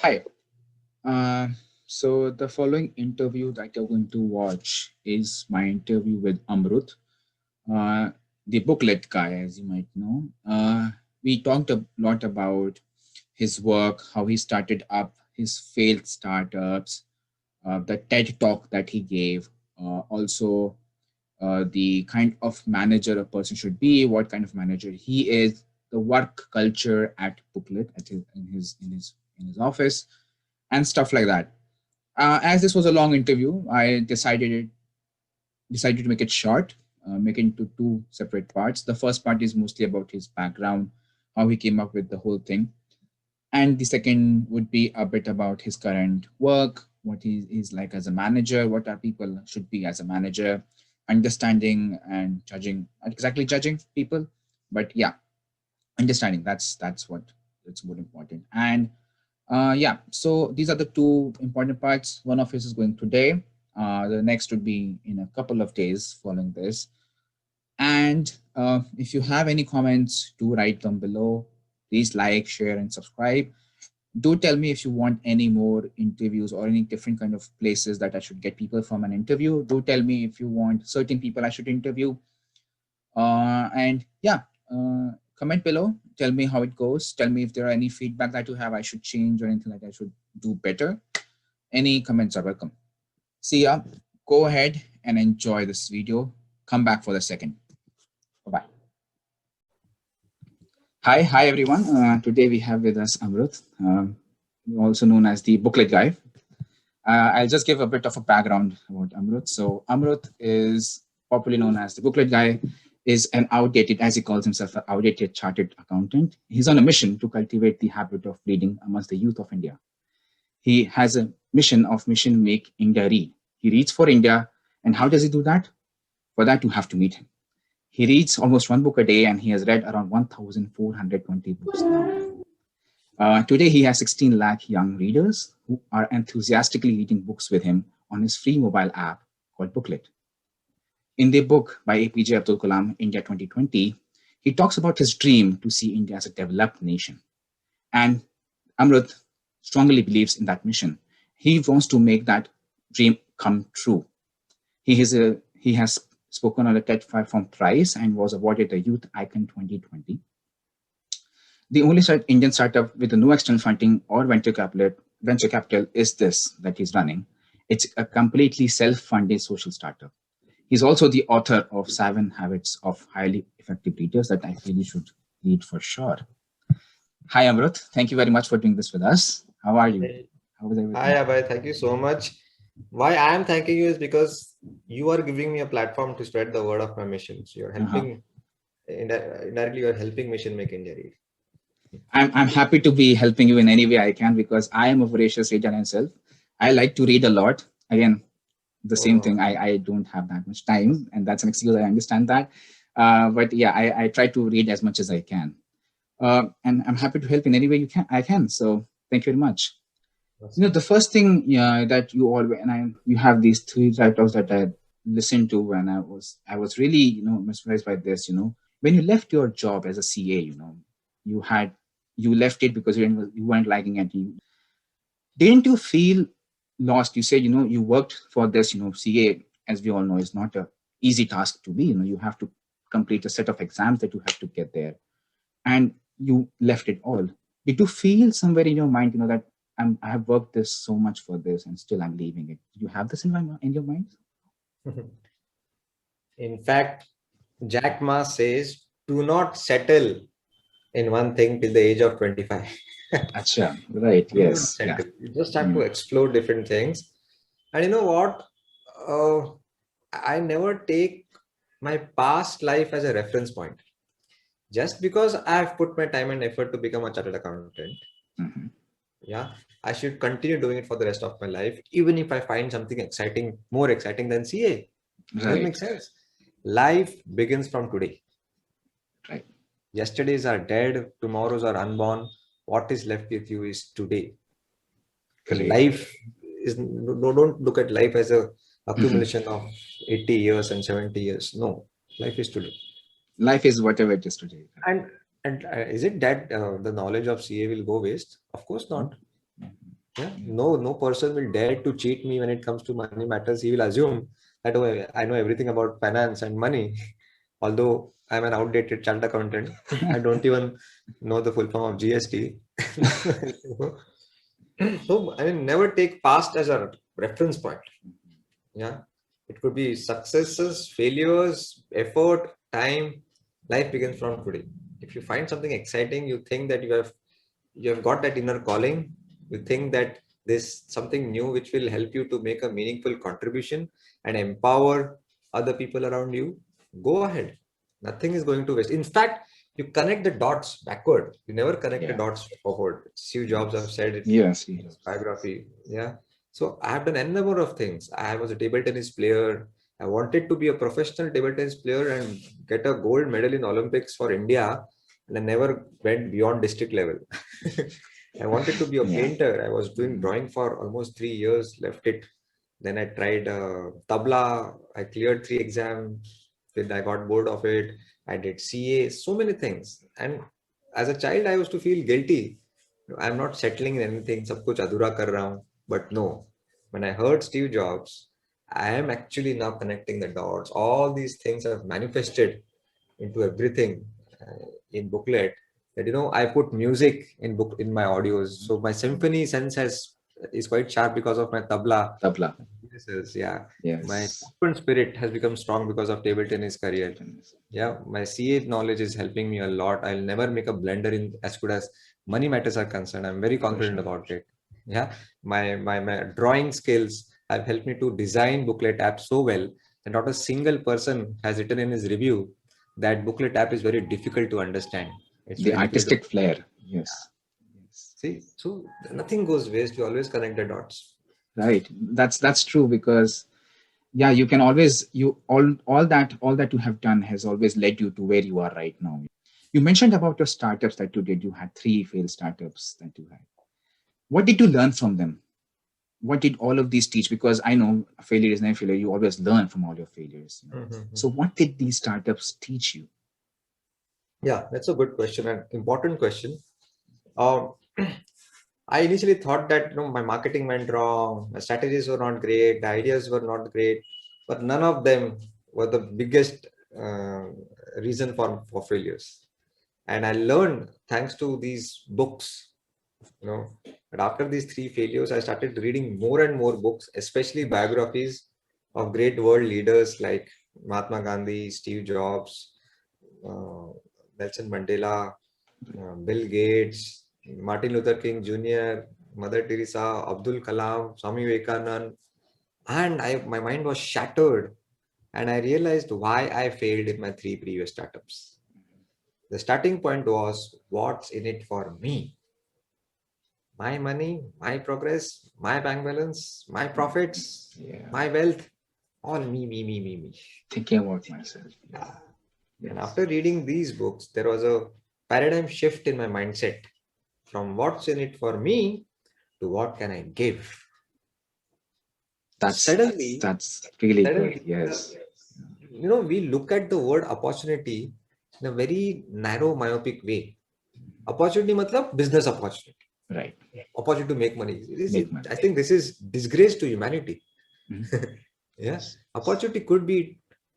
Hi. Uh, so the following interview that you're going to watch is my interview with Amrut, uh, the booklet guy, as you might know. We talked a lot about his work, how he started up his failed startups, the TED talk that he gave, also the kind of manager a person should be, what kind of manager he is, the work culture at Booklet at in his office, and stuff like that. As this was a long interview, I decided to make it short, make it into two separate parts. The first part is mostly about his background, how he came up with the whole thing, and the second would be a bit about his current work, what he is like as a manager, what our people should be as a manager, understanding and judging, not exactly judging people, but yeah, understanding. That's more important. And yeah, so these are the two important parts. One of it is going today. The next would be in a couple of days following this. And if you have any comments, do write them below. Please like, share, and subscribe. Do tell me if you want any more interviews or any different kind of places that I should get people from an interview. Do tell me if you want certain people I should interview. And yeah, comment below. Tell me how it goes. Tell me if there are any feedback that you have I should change or anything that I should do better. Any comments are welcome. See ya. Go ahead and enjoy this video. Come back for the second. Bye-bye. Hi everyone. Today we have with us Amrut, also known as the booklet guy. I'll just give a bit of a background about Amrut. So Amrut is popularly known as the booklet guy, is an outdated, as he calls himself, an outdated chartered accountant. He's on a mission to cultivate the habit of reading amongst the youth of India. He has a mission make India read. He reads for India. And how does he do that? For that, you have to meet him. He reads almost one book a day, and he has read around 1,420 books now. Today, he has 16 lakh young readers who are enthusiastically reading books with him on his free mobile app called Booklet. In the book by APJ Abdul Kalam, India 2020, he talks about his dream to see India as a developed nation. And Amrut strongly believes in that mission. He wants to make that dream come true. He has spoken on a TED platform thrice and was awarded the Youth Icon 2020. The only Indian startup with no external funding or venture capital is this that he's running. It's a completely self-funded social startup. He's also the author of 7 Habits of Highly Effective Leaders that I feel you should read for sure. Hi, Amrut. Thank you very much for doing this with us. How are you? How is everything? Hi, Abhay. Thank you so much. Why I am thanking you is because you are giving me a platform to spread the word of my mission. So you're helping, indirectly, you're helping Mission Make India Read. I'm happy to be helping you in any way I can because I am a voracious reader myself. I like to read a lot. Again, the same thing. I don't have that much time, and that's an excuse. I understand that. But yeah, I try to read as much as I can. And I'm happy to help in any way I can. So thank you very much. The first thing that you all you have these 3 titles that I listened to when I was really mesmerized by this. When you left your job as a CA, you had you left it because you weren't liking it. Didn't you feel lost? You said you worked for this. CA, as we all know, is not a easy task to be. You have to complete a set of exams that you have to get there, and you left it all. Did you feel somewhere in your mind that I have worked this so much for this and still I'm leaving it? Did you have this in your mind? In fact, Jack Ma says, do not settle in one thing till the age of 25. Achha, right, Do not yes. Yeah. settle. You just have to explore different things. And you know what? I never take my past life as a reference point. Just because I've put my time and effort to become a chartered accountant, yeah, I should continue doing it for the rest of my life, even if I find something exciting, more exciting than CA. Does it make sense? Life begins from today. Right. Yesterdays are dead, tomorrows are unborn. What is left with you is today. Life is don't look at life as a accumulation of 80 years and 70 years. No, life is today. Life is whatever it is today. And is it that the knowledge of CA will go waste? Of course not. Yeah, no person will dare to cheat me when it comes to money matters. He will assume that, oh, I know everything about finance and money. Although I'm an outdated chartered accountant, I don't even know the full form of GST. So I mean, never take past as a reference point. Yeah, it could be successes, failures, effort, time. Life begins from today. If you find something exciting, you think that you have got that inner calling. You think that there's something new which will help you to make a meaningful contribution and empower other people around you. Go ahead. Nothing is going to waste. In fact, you connect the dots backward. You never connect the Yeah. dots forward. Steve Jobs have said it Yes. in his biography. Yeah. So I have done n number of things. I was a table tennis player. I wanted to be a professional table tennis player and get a gold medal in Olympics for India, and I never went beyond district level. I wanted to be a Yeah. painter. I was doing drawing for almost 3 years, left it. Then I tried tabla. I cleared 3 exams. Then I got bored of it. I did CA, so many things. And as a child, I used to feel guilty. I'm not settling in anything. Sab kuch adhura kar raha hoon. But no, when I heard Steve Jobs, I am actually now connecting the dots. All these things have manifested into everything in booklet. That I put music in my audios, so my symphony sense is quite sharp because of my tabla. Tabla. Yeah, my Yes. open spirit has become strong because of table tennis career. Yeah, my CA knowledge is helping me a lot. I'll never make a blunder in as good as money matters are concerned. I'm very For confident sure. about it. Yeah, my drawing skills have helped me to design booklet apps so well that not a single person has written in his review that booklet app is very difficult to understand. It's The very difficult to artistic flair. Yes. Yes. see. So nothing goes waste. You always connect the dots. Right. That's true, because yeah, you can always, you all that you have done has always led you to where you are right now. You mentioned about your startups that you did. You had 3 failed startups that you had. What did you learn from them? What did all of these teach? Because I know failure is never failure. You always learn from all your failures. Mhm. So what did these startups teach you? Yeah, that's a good question, an important question. Um, I initially thought that my marketing went wrong, my strategies were not great, the ideas were not great, but none of them were the biggest uh, reason for failures. And I learned thanks to these books, that after these 3 failures, I started reading more and more books, especially biographies of great world leaders like Mahatma Gandhi, Steve Jobs, uh, Nelson Mandela, Bill Gates, Martin Luther King Jr., Mother Teresa, Abdul Kalam, Swami Vivekanand, and my mind was shattered, and I realized why I failed in my 3 previous startups. The starting point was, what's in it for me? My money, my progress, my bank balance, my profits, Yeah. my wealth, all me. Thinking about myself. Yeah. And Yes. after reading these books, there was a paradigm shift in my mindset from what's in it for me to what can I give. That's Suddenly, that's really good. suddenly, Yes. we look at the word opportunity in a very narrow, myopic way. Opportunity matlab business opportunity, Right. opportunity to make money. Make money. I think this is disgrace to humanity. Mhm. Yeah, Yes. opportunity could be,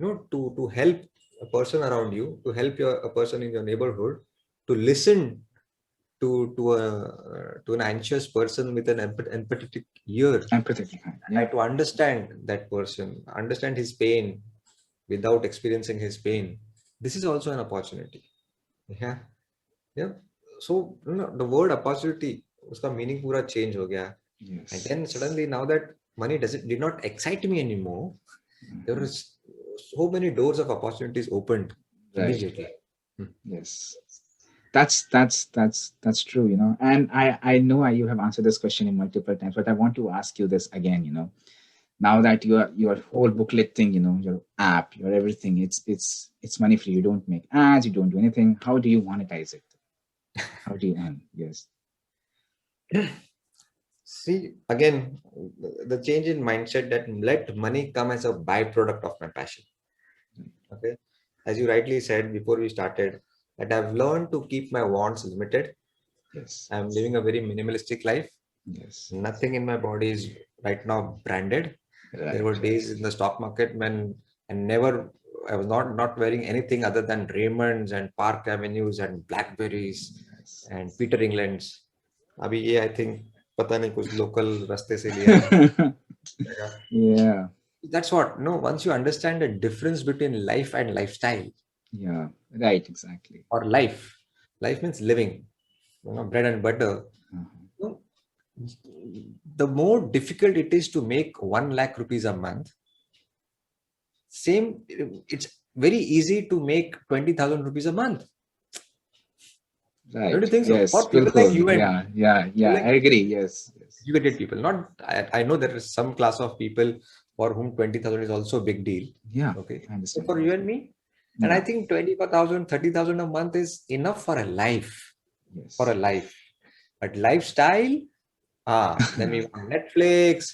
to help a person around you, to help a person in your neighborhood, to listen to an anxious person with an empathetic ear, Empathetic. Yeah. to understand that person, understand his pain without experiencing his pain. This is also an opportunity. Yeah, yeah. So the word opportunity, uska meaning pura change ho gaya. And Yes. then suddenly, now that money did not excite me anymore, there is so many doors of opportunities opened Right. immediately. Yes. That's true, and I know you have answered this question in multiple times, but I want to ask you this again. Now that your whole booklet thing, your app, your everything, it's money free. You don't make ads, you don't do anything. How do you monetize it? How do you earn? Yes. See, again, the change in mindset that let money come as a byproduct of my passion. Okay. As you rightly said before we started, that I've learned to keep my wants limited. Yes. I'm living a very minimalistic life. Yes. Nothing in my body is right now branded. There were Right. days in the stock market when I was not wearing anything other than Raymonds and Park Avenues and Blackberries Yes. and Peter England's. अभी ये I think पता नहीं कुछ local रास्ते से लिया है. Yeah. That's what, no, once you understand the difference between life and lifestyle, Yeah. Right. Exactly. or life means living, bread and butter. Uh-huh. You know, the more difficult it is to make 1 lakh rupees a month, it's very easy to make 20,000 rupees a month. Don't Right. you think so? Yes. For people like Bilkul. you and Yeah. Yeah. Yeah. like I agree. Yes. Yes. educated people, not I know there is some class of people for whom 20,000 is also a big deal. Yeah. Okay. I So understand. for you and me, and I Yeah. think 25,000, 30,000 a month is enough for a life. For a Yes. life. But lifestyle, then we want Netflix,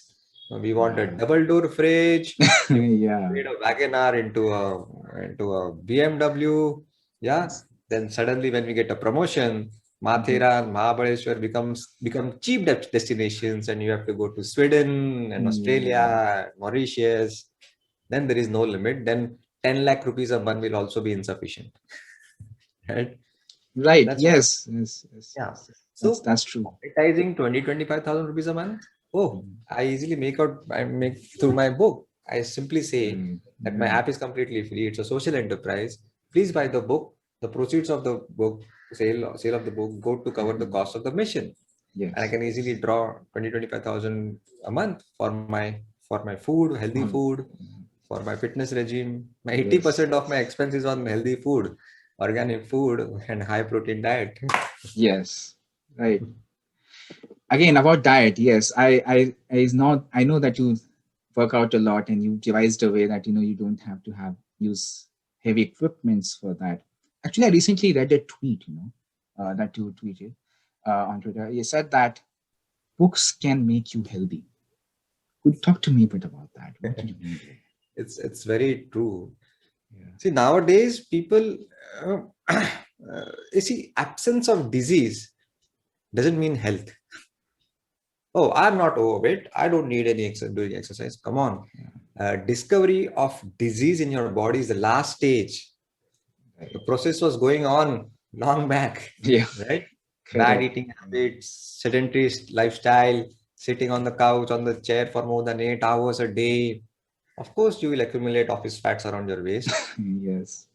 we want a double door fridge, we Yeah. made a Wagon R into a BMW. Yeah. Yes. Then suddenly when we get a promotion, Mhm. Mathera and Mahabaleshwar become cheap destinations, and you have to go to Sweden and Yeah. Australia, Mauritius. Then there is no limit. Then 10 lakh rupees a month will also be insufficient. Right? Right. That's what. Yes. Yes. Yes. Yeah. Yes. So That's true. monetizing 25,000 rupees a month. Oh, Mhm. I make through my book. I simply say Right. that my Yeah. app is completely free. It's a social enterprise. Please buy the book. The proceeds of the book, sale of the book, go to cover the Mhm. cost of the mission. And I Yes. can easily draw 25,000 a month for my food, healthy Um, food, for my fitness regime. My yes. 80% of my expense is on healthy food, organic food, and high protein diet. Yes. Right. Again, about diet. Yes. I is not. I know that you work out a lot and you devised a way that you don't have to use heavy equipments for that. Actually, I recently read a tweet. That you tweeted on Twitter. You said that books can make you healthy. Could you talk to me a bit about that? What did you mean there? It's very true. Yeah. See, nowadays people, you see, absence of disease doesn't mean health. Oh, I'm not overweight. I don't need any doing exercise. Come on. Discovery of disease in your body is the last stage. Right. The process was going on long back, Yeah. right? Bad Correct. eating habits, sedentary lifestyle, sitting on the couch, on the chair for more than 8 hours a day. Of course, you will accumulate office fats around your waist. Yes.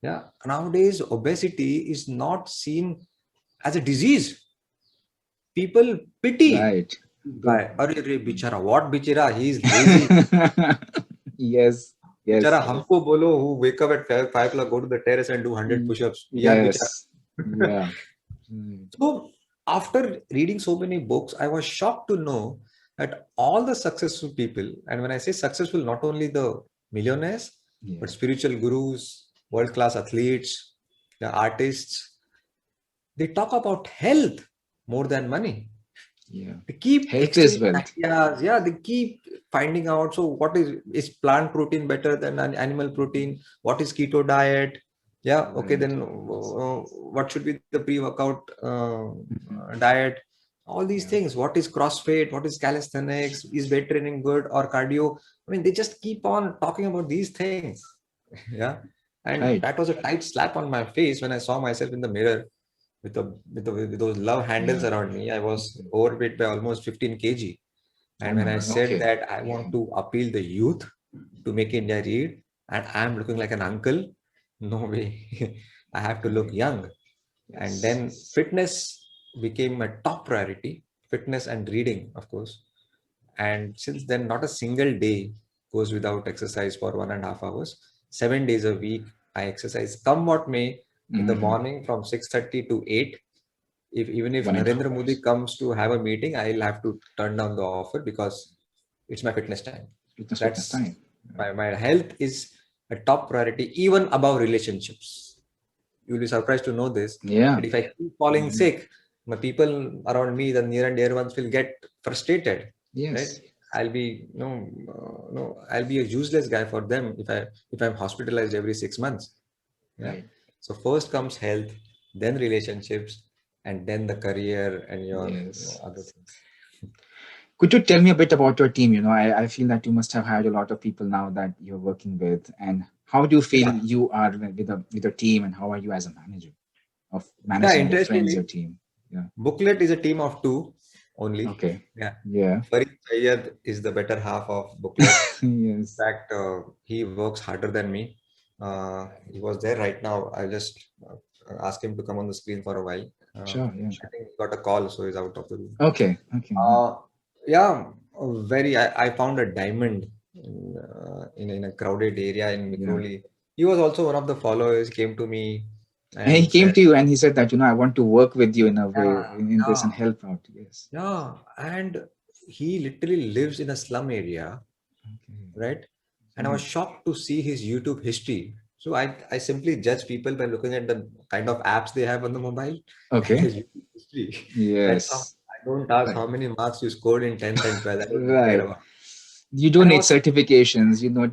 Yeah. Nowadays, obesity is not seen as a disease. People pity Right. guy. Arey, re, bichara. What bichara? He is lazy. Yes. Bichara, Yes. humko bolo who wake up at 5 o'clock, go to the terrace and do 100 push-ups. Yeah, bichara. Yes. Yeah. Right. So after reading so many books, I was shocked to know that all the successful people, and when I say successful, not only the millionaires, Yeah. but spiritual gurus, world-class athletes, the artists, they talk about health more than money. Yeah. They keep Health is exchanging wealth. ideas. Yeah, they keep finding out. So, what is plant protein better than an animal protein? What is keto diet? Yeah, okay, Right. then what should be the pre-workout Mhm. diet? All these Yeah. things. What is CrossFit? What is calisthenics? Is weight training good or cardio? I mean, they just keep on talking about these things. Yeah, and Right. that was a tight slap on my face when I saw myself in the mirror with those love handles Yeah. around me. I was overweight by almost 15 kg. Oh And when my I God. said Okay. that I want to appeal the youth to make India read, and I'm looking like an uncle, no way. I have to look Correct. young. And Yes. then fitness became my top priority, fitness and reading, of course. And since then, not a single day goes without exercise for 1.5 hours. 7 days a week, I exercise. Come what may, in the Mhm. morning from 6:30 to 8. Even if One and a half Narendra Modi hours. comes to have a meeting, I'll have to turn down the offer because it's my fitness time. Fitness That's time. Right. my health is a top priority, even above relationships. You'll be surprised to know this. Yeah. That if I keep falling Mhm. sick, my people around me, the near and dear ones, will get frustrated, right? Yes. I'll be I'll be a useless guy for them if I'm hospitalized every 6 months. Yeah. Right. So first comes health, then relationships, and then the career and your Yes. other things. Could you tell me a bit about your team? I feel that you must have hired a lot of people now that you're working with. And how do you feel Yeah. you are with a team, and how are you as a manager of Yeah, managing your friends, your interestingly, team? Yeah. Booklet is a team of two only. Okay. Yeah. Yeah. Farid Syed is the better half of Booklet. In Yes. fact, he works harder than me. He was there right now. I just asked him to come on the screen for a while. Sure. Yeah. I think he got a call, so he's out of the room. Okay. Okay. Uh, yeah, very. I found a diamond in a crowded area in Yeah. Mikroli. He was also one of the followers. Came to me And he and came said, to you and he said that, I want to work with you in a way "Yeah, in this and yeah, help out. Yes. yeah," and he literally lives in a slum area, Okay. right? And I was Right. shocked to see his YouTube history. So I simply judge people by looking at the kind of apps they have on the mobile and Okay. his YouTube history. That's how Yes. I don't ask Right. how many marks you scored in 10th and 12th. I don't care Right. about. You don't And I need was certifications. You know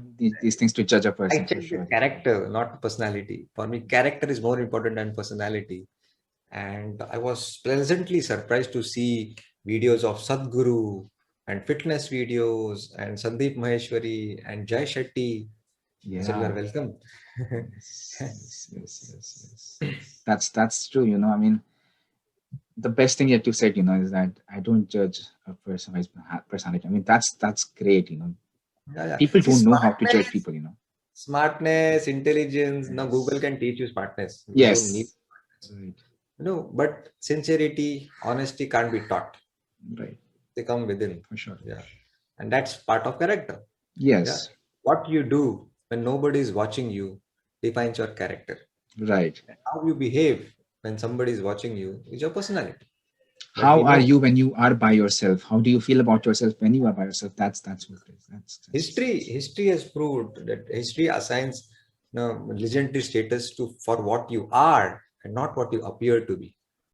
these things to judge a I person for check the sure. character, not personality. For me, character is more important than personality. And I was pleasantly surprised to see videos of Sadhguru and fitness videos and Sandeep Maheshwari and Jai Shetty. I said, "You are Yeah. welcome." Yes. Yes. Yes. Yes. Yes. That's true. I mean, the best thing that you said, is that I don't judge a person's personality. I mean, that's great. Yeah, yeah. People See, don't know how to judge people. smartness, intelligence. Now Google Yes. can teach you smartness. You don't need Yes. smartness. Right. But sincerity, honesty can't be taught. Right. They come within. For sure. Yeah. And that's part of character. Yeah. Yes. What you do when nobody is watching you defines your character. Right. And how you behave when somebody is watching you is your personality. But How we are know you when you are by yourself? How do you feel about yourself when you are by yourself? That's what it is. history has proved that history assigns legendary status to for what you are and not what you appear to be.